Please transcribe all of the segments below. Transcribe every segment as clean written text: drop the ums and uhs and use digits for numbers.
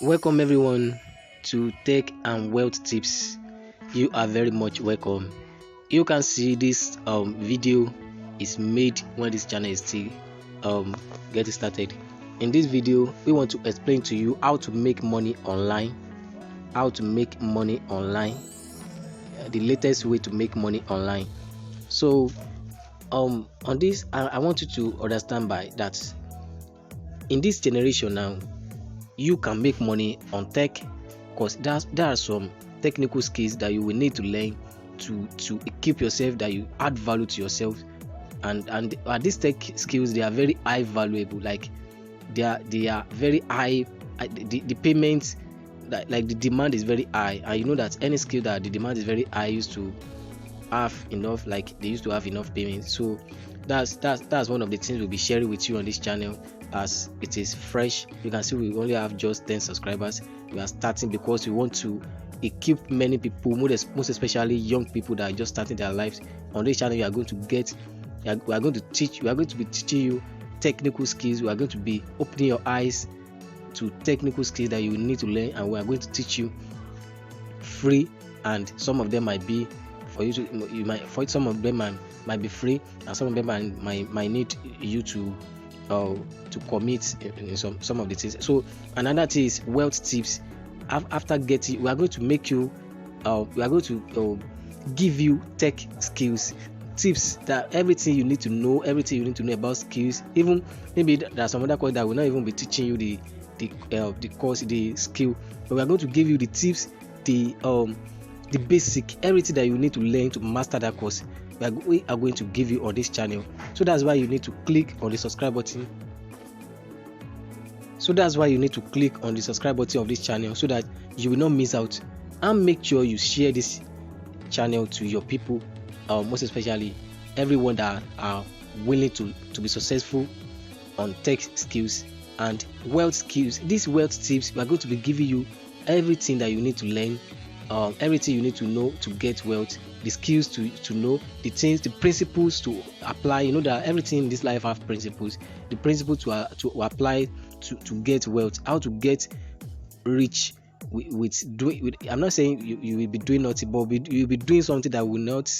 Welcome everyone to Tech and Wealth Tips. You are very much welcome. You can see this video is made when this channel is still getting started. In this video, we want to explain to you how to make money online, the latest way to make money online. So on this, I want you to understand by that in this generation now, you can make money on tech because there are some technical skills that you will need to learn to equip yourself, that you add value to yourself, and these tech skills, they are very high valuable. Like they are very high. The payments, like the demand is very high, and you know that any skill that the demand is very high used to have enough, like they used to have enough payments. So that's one of the things we'll be sharing with you on this channel. As it is fresh, you can see we only have just 10 subscribers. We are starting because we want to equip many people, most especially young people that are just starting their lives. On this channel, we are going to be teaching you technical skills. We are going to be opening your eyes to technical skills that you need to learn, and we are going to teach you free. And some of them might be for you to some of them might be free, and some of them might need you to commit in some of the things. So another thing is wealth tips. After getting, we are going to make you we are going to give you tech skills tips, that everything you need to know about skills. Even maybe there are some other course that will not even be teaching you the course, the skill, but we are going to give you the tips, the basic, everything that you need to learn to master that course. We are going to give you on this channel. So that's why you need to click on the subscribe button. of this channel, so that you will not miss out, and make sure you share this channel to your people, most especially everyone that are willing to be successful on tech skills and wealth skills. These wealth tips, we are going to be giving you everything that you need to learn, everything you need to know to get wealth, the skills to know, the things, the principles to apply. You know that everything in this life have principles. The principle to apply to get wealth, how to get rich with I'm not saying you will be doing nothing, but you will be doing something that will not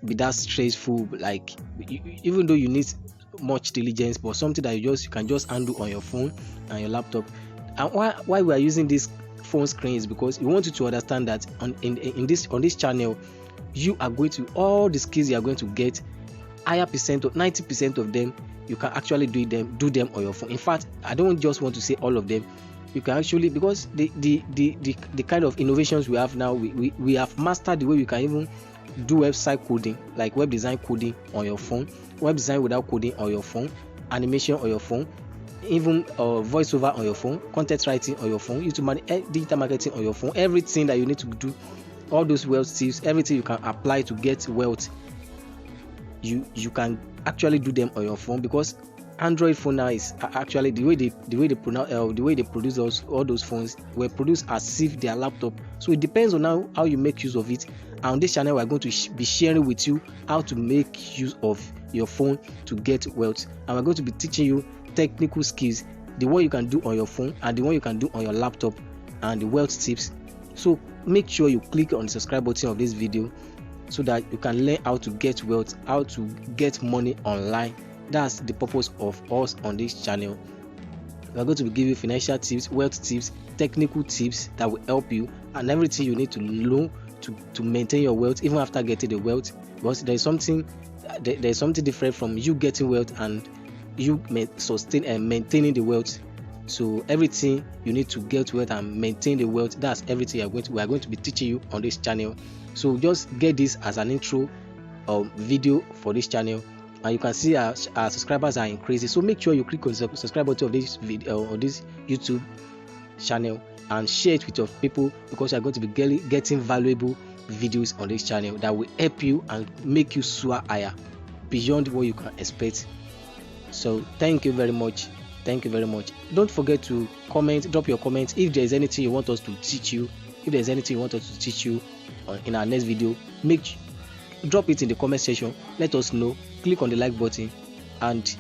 be that stressful. Like even though you need much diligence, but something that you can just handle on your phone and your laptop. And why we are using this phone screen is because we want you to understand that on this channel, you are going to, all the skills you are going to get, higher percent of 90% of them, you can actually do them on your phone. In fact, I don't just want to say all of them. You can actually, because the kind of innovations we have now, we have mastered the way we can even do website coding, like web design coding on your phone, web design without coding on your phone, animation on your phone, even voiceover on your phone, content writing on your phone, YouTube digital marketing on your phone. Everything that you need to do, all those wealth tips, everything you can apply to get wealth, you can actually do them on your phone. Because Android phone now is actually the way they produce all those phones were produced as if they are laptop. So it depends on how you make use of it. And on this channel, we are going to be sharing with you how to make use of your phone to get wealth, and we're going to be teaching you technical skills, the one you can do on your phone and the one you can do on your laptop, and the wealth tips. So make sure you click on the subscribe button of this video, so that you can learn how to get wealth, how to get money online. That's the purpose of us on this channel. We are going to give you financial tips, wealth tips, technical tips that will help you, and everything you need to know to maintain your wealth even after getting the wealth. Because there's something different from you getting wealth and you sustain and maintaining the wealth. So everything you need to get wealth and maintain the wealth, that's everything we are going to be teaching you on this channel. So just get this as an intro video for this channel, and you can see our subscribers are increasing. So make sure you click on the subscribe button of this video or this YouTube channel, and share it with your people, because you are going to be getting valuable videos on this channel that will help you and make you soar higher beyond what you can expect. So thank you very much. Don't forget to drop your comments if there is anything you want us to teach you. In our next video, drop it in the comment section. Let us know. Click on the like button, and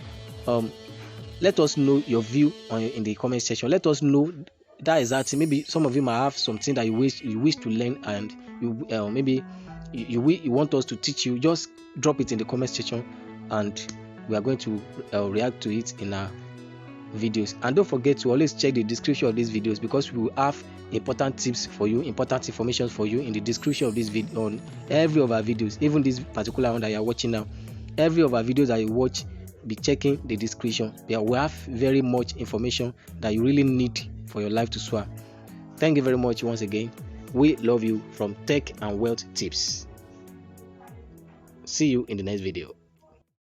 let us know your view in the comment section. Let us know that is that. Maybe some of you might have something that you wish to learn, and you maybe you want us to teach you. Just drop it in the comment section, and we are going to react to it in our videos. And don't forget to always check the description of these videos, because we will have important tips for you, important information for you in the description of this video, on every of our videos. Even this particular one that you are watching now, every of our videos that you watch, be checking the description. We have very much information that you really need for your life to soar. Thank you very much once again. We love you from Tech and Wealth Tips. See you in the next video.